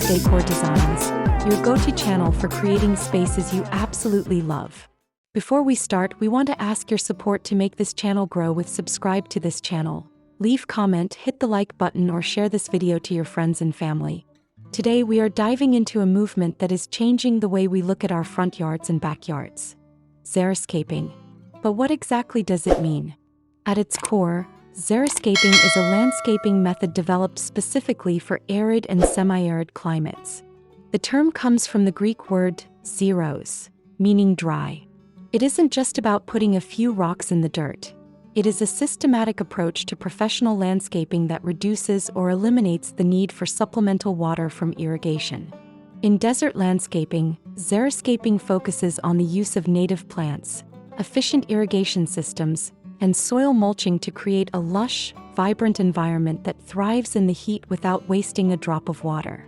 Decor Designs, your go-to channel for creating spaces you absolutely love. Before we start, we want to ask your support to make this channel grow with subscribe to this channel. Leave comment, hit the like button or share this video to your friends and family. Today we are diving into a movement that is changing the way we look at our front yards and backyards. Xeriscaping. But what exactly does it mean? At its core, Xeriscaping is a landscaping method developed specifically for arid and semi-arid climates. The term comes from the Greek word xeros, meaning dry. It isn't just about putting a few rocks in the dirt. It is a systematic approach to professional landscaping that reduces or eliminates the need for supplemental water from irrigation. In desert landscaping, xeriscaping focuses on the use of native plants, efficient irrigation systems, and soil mulching to create a lush, vibrant environment that thrives in the heat without wasting a drop of water.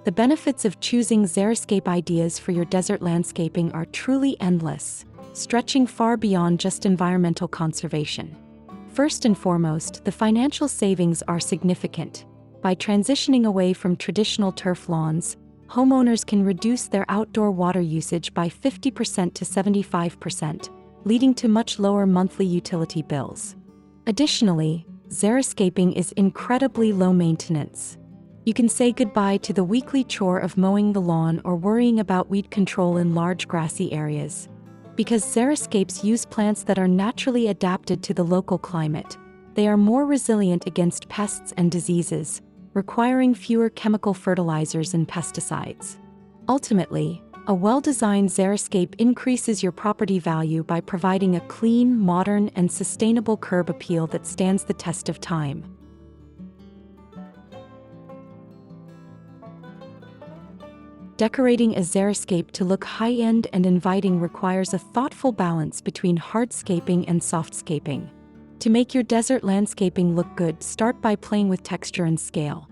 The benefits of choosing Xeriscape ideas for your desert landscaping are truly endless, stretching far beyond just environmental conservation. First and foremost, the financial savings are significant. By transitioning away from traditional turf lawns, homeowners can reduce their outdoor water usage by 50% to 75%, leading to much lower monthly utility bills. Additionally, Xeriscaping is incredibly low maintenance. You can say goodbye to the weekly chore of mowing the lawn or worrying about weed control in large grassy areas. Because Xeriscapes use plants that are naturally adapted to the local climate, they are more resilient against pests and diseases, requiring fewer chemical fertilizers and pesticides. Ultimately, a well-designed Xeriscape increases your property value by providing a clean, modern, and sustainable curb appeal that stands the test of time. Decorating a Xeriscape to look high-end and inviting requires a thoughtful balance between hardscaping and softscaping. To make your desert landscaping look good, start by playing with texture and scale.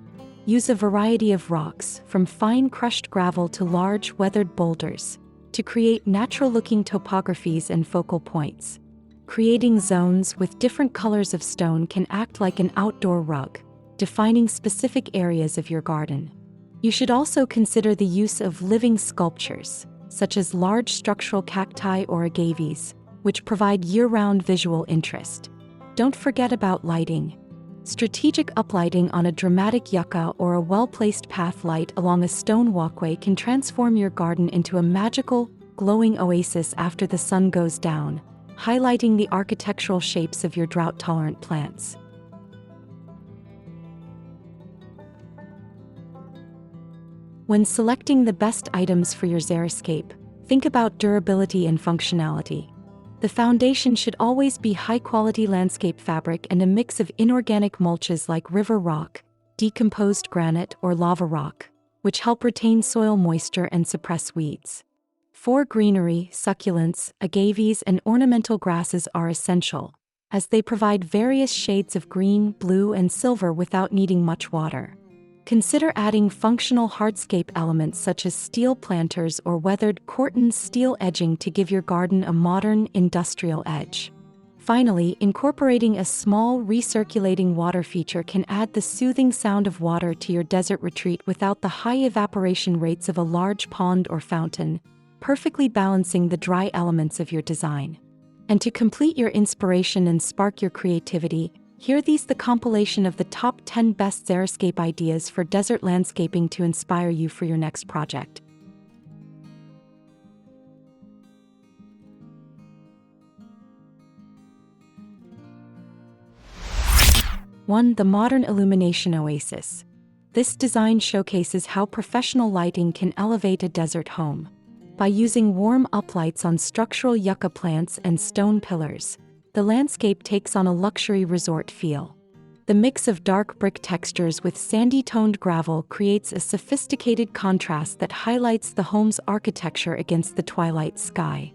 Use a variety of rocks, from fine crushed gravel to large weathered boulders, to create natural-looking topographies and focal points. Creating zones with different colors of stone can act like an outdoor rug, defining specific areas of your garden. You should also consider the use of living sculptures, such as large structural cacti or agaves, which provide year-round visual interest. Don't forget about lighting. Strategic uplighting on a dramatic yucca or a well-placed path light along a stone walkway can transform your garden into a magical, glowing oasis after the sun goes down, highlighting the architectural shapes of your drought-tolerant plants. When selecting the best items for your Xeriscape, think about durability and functionality. The foundation should always be high-quality landscape fabric and a mix of inorganic mulches like river rock, decomposed granite, or lava rock, which help retain soil moisture and suppress weeds. For greenery, succulents, agaves, and ornamental grasses are essential, as they provide various shades of green, blue, and silver without needing much water. Consider adding functional hardscape elements such as steel planters or weathered Corten steel edging to give your garden a modern, industrial edge. Finally, incorporating a small recirculating water feature can add the soothing sound of water to your desert retreat without the high evaporation rates of a large pond or fountain, perfectly balancing the dry elements of your design. And to complete your inspiration and spark your creativity, here these the compilation of the top 10 best Xeriscape ideas for desert landscaping to inspire you for your next project. One, the modern illumination oasis. This design showcases how professional lighting can elevate a desert home. By using warm uplights on structural yucca plants and stone pillars, the landscape takes on a luxury resort feel. The mix of dark brick textures with sandy-toned gravel creates a sophisticated contrast that highlights the home's architecture against the twilight sky.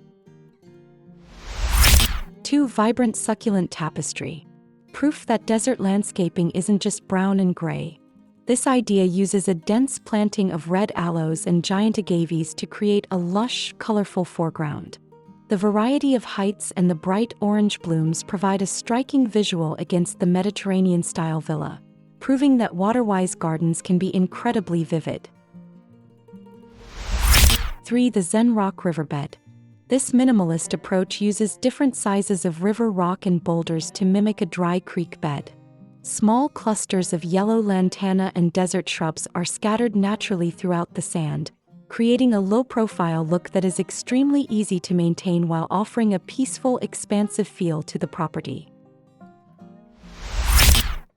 2. Vibrant succulent tapestry. Proof that desert landscaping isn't just brown and gray. This idea uses a dense planting of red aloes and giant agaves to create a lush, colorful foreground. The variety of heights and the bright orange blooms provide a striking visual against the Mediterranean-style villa, proving that water-wise gardens can be incredibly vivid. 3. The Zen Rock Riverbed. This minimalist approach uses different sizes of river rock and boulders to mimic a dry creek bed. Small clusters of yellow lantana and desert shrubs are scattered naturally throughout the sand, creating a low-profile look that is extremely easy to maintain while offering a peaceful, expansive feel to the property.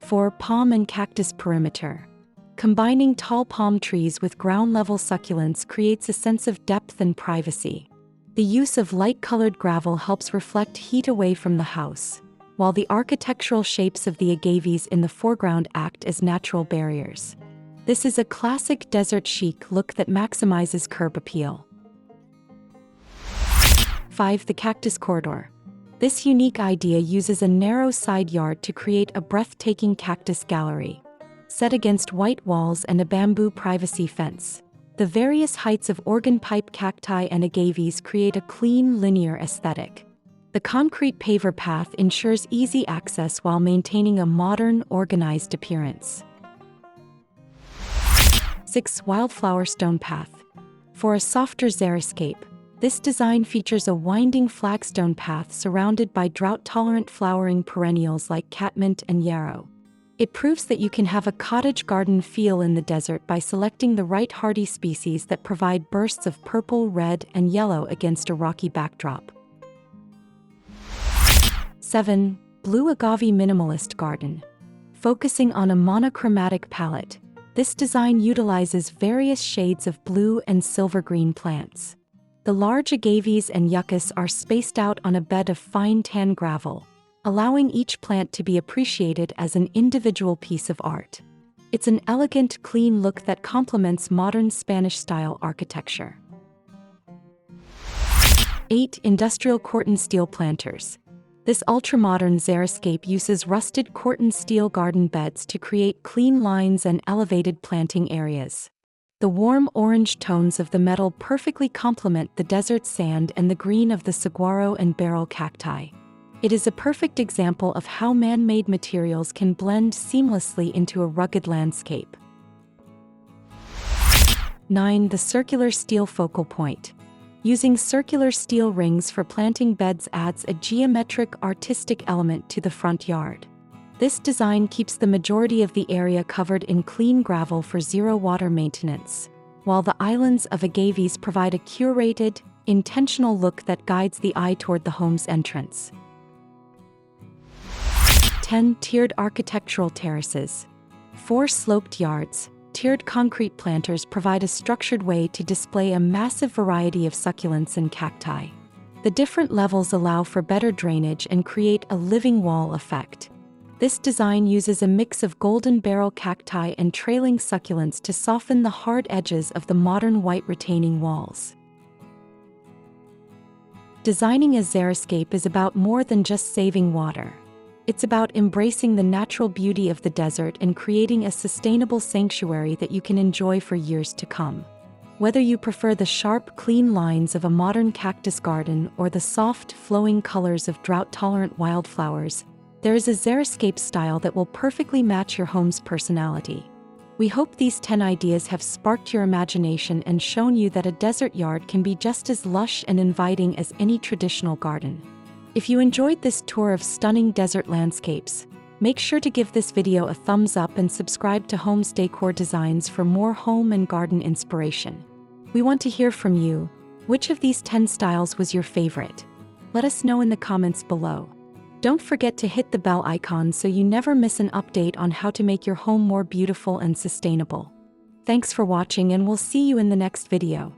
4. Palm and Cactus Perimeter. Combining tall palm trees with ground-level succulents creates a sense of depth and privacy. The use of light-colored gravel helps reflect heat away from the house, while the architectural shapes of the agaves in the foreground act as natural barriers. This is a classic desert chic look that maximizes curb appeal. 5. The Cactus Corridor. This unique idea uses a narrow side yard to create a breathtaking cactus gallery, set against white walls and a bamboo privacy fence. The various heights of organ pipe cacti and agaves create a clean, linear aesthetic. The concrete paver path ensures easy access while maintaining a modern, organized appearance. 6. Wildflower Stone Path. For a softer xeriscape, this design features a winding flagstone path surrounded by drought-tolerant flowering perennials like catmint and yarrow. It proves that you can have a cottage garden feel in the desert by selecting the right hardy species that provide bursts of purple, red, and yellow against a rocky backdrop. 7. Blue Agave Minimalist Garden. Focusing on a monochromatic palette, this design utilizes various shades of blue and silver-green plants. The large agaves and yuccas are spaced out on a bed of fine tan gravel, allowing each plant to be appreciated as an individual piece of art. It's an elegant, clean look that complements modern Spanish-style architecture. 8. Industrial Corten Steel Planters. This ultra-modern xeriscape uses rusted Corten steel garden beds to create clean lines and elevated planting areas. The warm orange tones of the metal perfectly complement the desert sand and the green of the saguaro and beryl cacti. It is a perfect example of how man-made materials can blend seamlessly into a rugged landscape. 9. The Circular Steel Focal Point. Using circular steel rings for planting beds adds a geometric, artistic element to the front yard. This design keeps the majority of the area covered in clean gravel for zero water maintenance, while the islands of agaves provide a curated, intentional look that guides the eye toward the home's entrance. 10. Tiered Architectural Terraces. For sloped yards, tiered concrete planters provide a structured way to display a massive variety of succulents and cacti. The different levels allow for better drainage and create a living wall effect. This design uses a mix of golden beryl cacti and trailing succulents to soften the hard edges of the modern white retaining walls. Designing a xeriscape is about more than just saving water. It's about embracing the natural beauty of the desert and creating a sustainable sanctuary that you can enjoy for years to come. Whether you prefer the sharp, clean lines of a modern cactus garden or the soft, flowing colors of drought-tolerant wildflowers, there is a xeriscape style that will perfectly match your home's personality. We hope these 10 ideas have sparked your imagination and shown you that a desert yard can be just as lush and inviting as any traditional garden. If you enjoyed this tour of stunning desert landscapes, make sure to give this video a thumbs up and subscribe to Homes Decor Designs for more home and garden inspiration. We want to hear from you. Which of these 10 styles was your favorite? Let us know in the comments below. Don't forget to hit the bell icon so you never miss an update on how to make your home more beautiful and sustainable. Thanks for watching, and we'll see you in the next video.